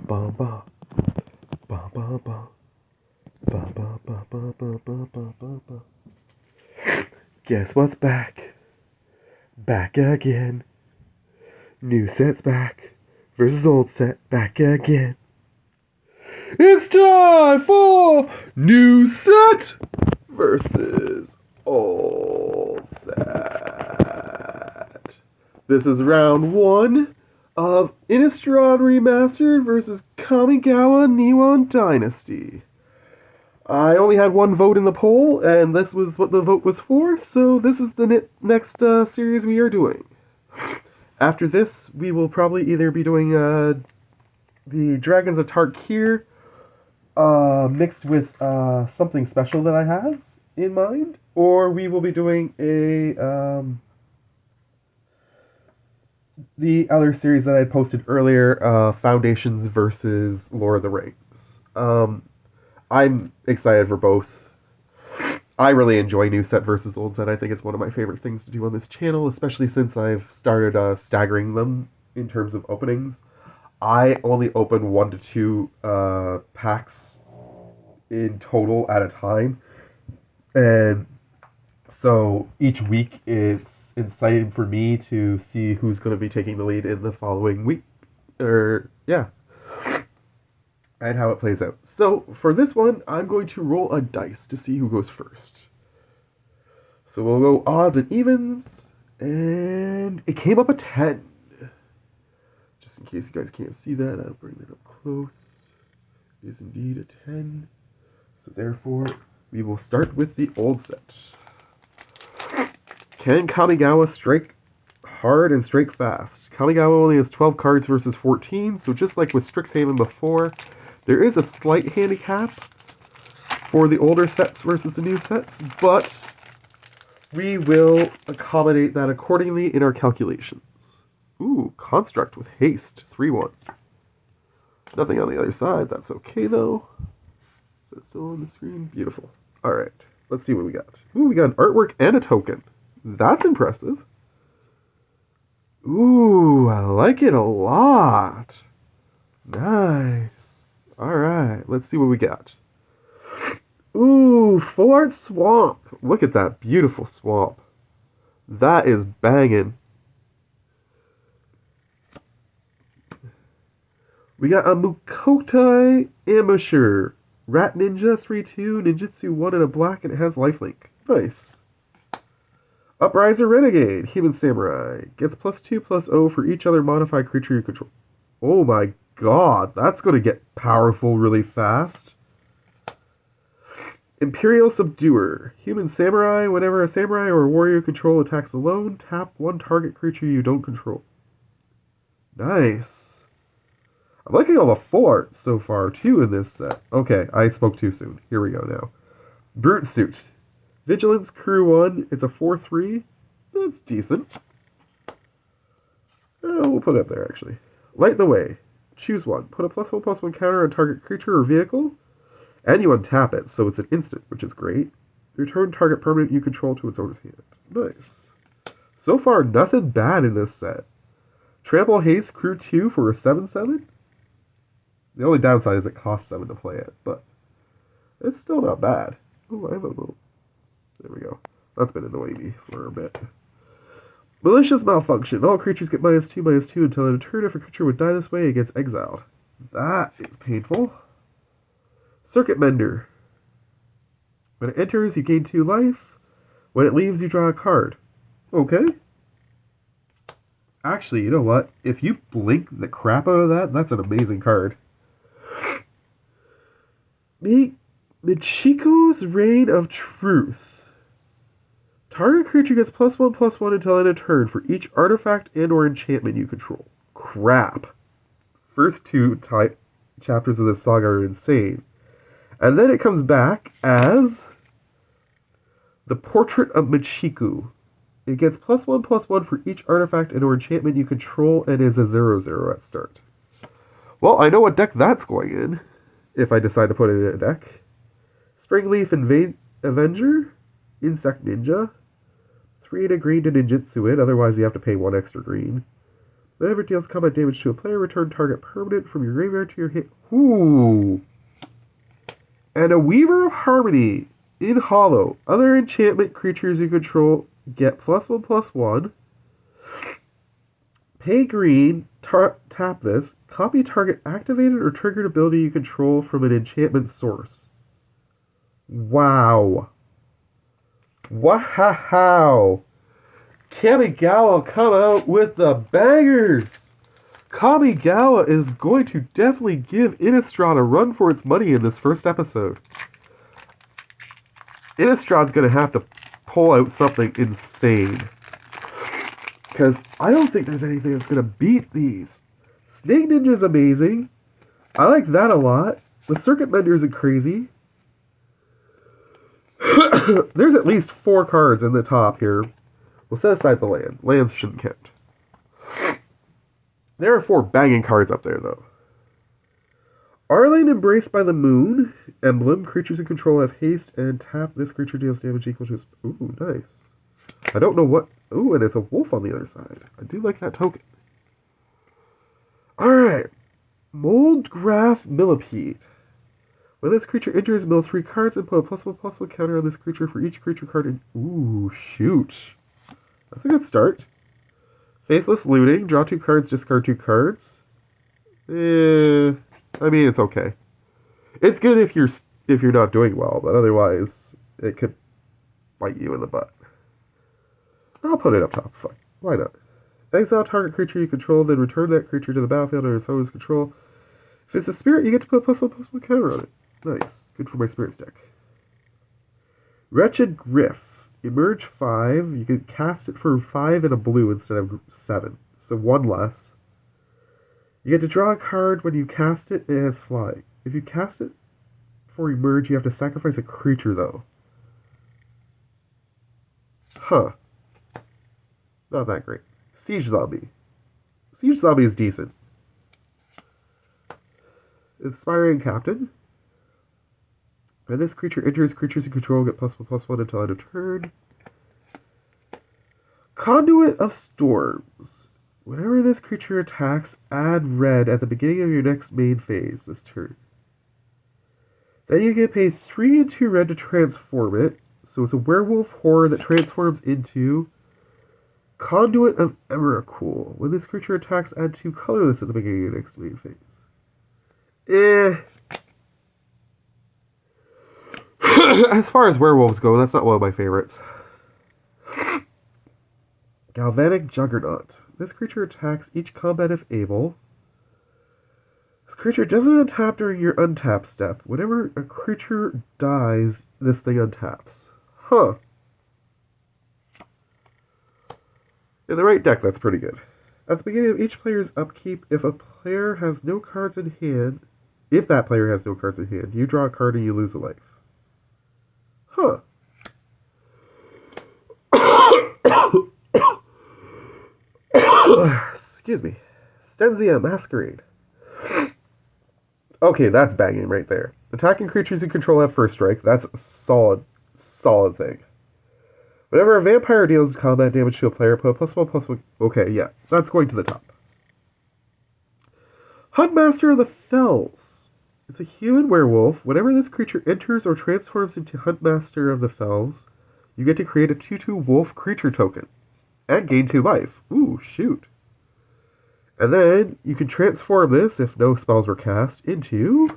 ba ba ba ba ba ba ba ba ba ba ba ba ba ba. Guess what's back? Back again. New set's back versus old set back again. It's time for new set versus old set. This is round one of Innistrad Remastered versus Kamigawa Dynasty. I only had one vote in the poll, and this was what the vote was for, so this is the next series we are doing. After this, we will probably either be doing the Dragons of Tarkir mixed with something special that I have in mind, or we will be doing the other series that I posted earlier, Foundations versus Lord of the Rings. I'm excited for both. I really enjoy new set versus old set. I think it's one of my favorite things to do on this channel, especially since I've started staggering them in terms of openings. I only open 1 to 2 packs in total at a time, and so each week is exciting for me to see who's going to be taking the lead in the following week, and how it plays out. So for this one, I'm going to roll a dice to see who goes first. So we'll go odds and evens, and it came up a 10. Just in case you guys can't see that, I'll bring it up close. It is indeed a 10. So therefore, we will start with the old set. Can Kamigawa strike hard and strike fast? Kamigawa only has 12 cards versus 14, so just like with Strixhaven before, there is a slight handicap for the older sets versus the new sets, but we will accommodate that accordingly in our calculations. Ooh, Construct with haste, 3/1. Nothing on the other side, that's okay though. Is that still on the screen? Beautiful. Alright, let's see what we got. Ooh, we got an artwork and a token. That's impressive. Ooh, I like it a lot. Nice. Alright, let's see what we got. Ooh, Fort Swamp. Look at that beautiful swamp. That is banging. We got a Mukotai Ambusher. Rat Ninja 3/2, Ninjutsu 1 and a black, and it has lifelink. Nice. Upriser Renegade, Human Samurai. Gets +2/+0 for each other modified creature you control. Oh my god, that's going to get powerful really fast. Imperial Subduer. Human Samurai. Whenever a samurai or a warrior you control attacks alone, tap 1 target creature you don't control. Nice. I'm liking all the full art so far, too, in this set. Okay, I spoke too soon. Here we go now. Brute Suit. Vigilance, Crew 1. It's a 4/3. That's decent. We'll put it up there, actually. Light the Way. Choose 1. Put a +1/+1 counter on target creature or vehicle, and you untap it, so it's an instant, which is great. Return target permanent you control to its owner's hand. Nice. So far, nothing bad in this set. Trample Haste, Crew 2 for a 7/7. The only downside is it costs 7 to play it, but it's still not bad. Oh, I have a little... There we go. That's been annoying me for a bit. Malicious Malfunction. All creatures get -2/-2 until in a turn if a creature would die this way, it gets exiled. That is painful. Circuit Mender. When it enters, you gain 2 life. When it leaves, you draw a card. Okay. Actually, you know what? If you blink the crap out of that, that's an amazing card. Michiko's Reign of Truth. Target creature gets +1/+1 until end of turn for each artifact and or enchantment you control. Crap. First 2 chapters of this saga are insane. And then it comes back as the Portrait of Michiku. It gets +1/+1 for each artifact and or enchantment you control and is a 0/0 at start. Well, I know what deck that's going in, if I decide to put it in a deck. Springleaf Avenger, Insect Ninja, 3 and a green to ninjutsu it, otherwise you have to pay 1 extra green. Whenever it deals combat damage to a player, return target permanent from your graveyard to your hand. Ooh. And a Weaver of Harmony in Hollow. Other enchantment creatures you control get +1/+1. Pay green, tap this, copy target activated or triggered ability you control from an enchantment source. Wow. Wow. Kamigawa come out with the bangers. Kamigawa is going to definitely give Innistrad a run for its money in this first episode. Innistrad's going to have to pull out something insane. Because I don't think there's anything that's going to beat these. Snake Ninja's amazing. I like that a lot. The Circuit Bender isn't crazy. There's at least 4 cards in the top here. We'll set aside the land. Lands shouldn't count. There are 4 banging cards up there, though. Arlane Embraced by the Moon. Emblem. Creatures in control have haste and tap. This creature deals damage equal to its... Ooh, nice. I don't know what... Ooh, and it's a wolf on the other side. I do like that token. Alright. Moldgraph Millipede. When this creature enters, mill 3 cards and put a +1/+1 counter on this creature for each creature card in... Ooh, shoot. That's a good start. Faithless Looting. Draw 2 cards, discard 2 cards. I mean, it's okay. It's good if you're not doing well, but otherwise, it could bite you in the butt. I'll put it up top. Fine. Why not? Exile target creature you control, then return that creature to the battlefield under its owner's control. If it's a spirit, you get to put a +1/+1 counter on it. Nice. Good for my spirits deck. Wretched Griff. Emerge 5. You can cast it for 5 and a blue instead of 7. So 1 less. You get to draw a card when you cast it, and it has flying. If you cast it for Emerge, you have to sacrifice a creature, though. Huh. Not that great. Siege Zombie. Siege Zombie is decent. Inspiring Captain. When this creature enters, creatures you control get +1/+1 until end of turn. Conduit of Storms. Whenever this creature attacks, add red at the beginning of your next main phase this turn. Then you get paid 3 and 2 red to transform it. So it's a werewolf horror that transforms into Conduit of Emrakul. When this creature attacks, add 2 colorless at the beginning of your next main phase. As far as werewolves go, that's not one of my favorites. Galvanic Juggernaut. This creature attacks each combat if able. This creature doesn't untap during your untap step. Whenever a creature dies, this thing untaps. Huh. In the right deck, that's pretty good. At the beginning of each player's upkeep, if a player has no cards in hand, you draw a card and you lose a life. Huh. Excuse me. Stenzia Masquerade. Okay, that's banging right there. Attacking creatures you control have first strike. That's a solid thing. Whenever a vampire deals combat damage to a player, put a +1/+1. Okay, yeah, that's going to the top. Huntmaster of the Fells. It's a human werewolf. Whenever this creature enters or transforms into Huntmaster of the Fells, you get to create a 2/2 wolf creature token. And gain 2 life. Ooh, shoot. And then you can transform this, if no spells were cast, into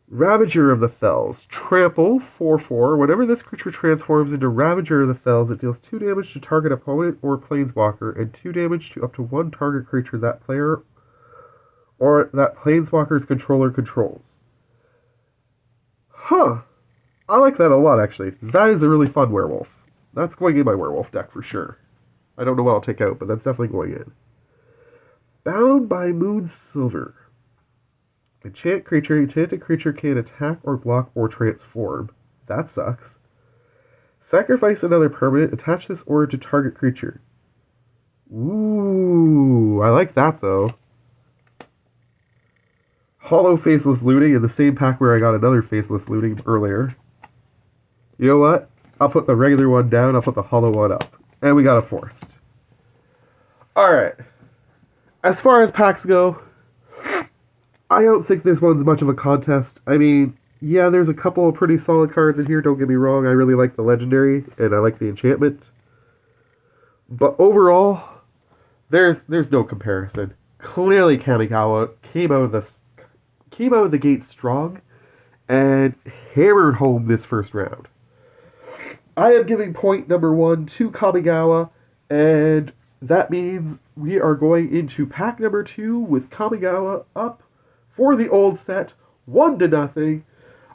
Ravager of the Fells. Trample, 4/4. Whenever this creature transforms into Ravager of the Fells, it deals 2 damage to target opponent or planeswalker, and 2 damage to up to 1 target creature that player or that planeswalker's controller controls. Huh. I like that a lot, actually. That is a really fun werewolf. That's going in my werewolf deck for sure. I don't know what I'll take out, but that's definitely going in. Bound by Moonsilver. Enchanted creature can attack or block or transform. That sucks. Sacrifice another permanent. Attach this aura to target creature. Ooh, I like that though. Hollow Faceless Looting in the same pack where I got another Faceless Looting earlier. You know what? I'll put the regular one down, I'll put the hollow one up. And we got a forest. Alright. As far as packs go, I don't think this one's much of a contest. I mean, yeah, there's a couple of pretty solid cards in here, don't get me wrong. I really like the Legendary, and I like the Enchantment. But overall, there's no comparison. Clearly, Kamigawa came out of the gate strong and hammered home this first round. I am giving point number 1 to Kamigawa, and that means we are going into pack number 2 with Kamigawa up for the old set, 1-0.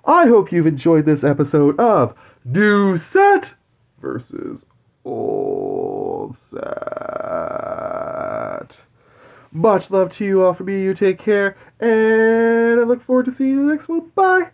I hope you've enjoyed this episode of New Set versus Old Set. Much love to you all from me. You take care, and I look forward to seeing you in the next one. Bye!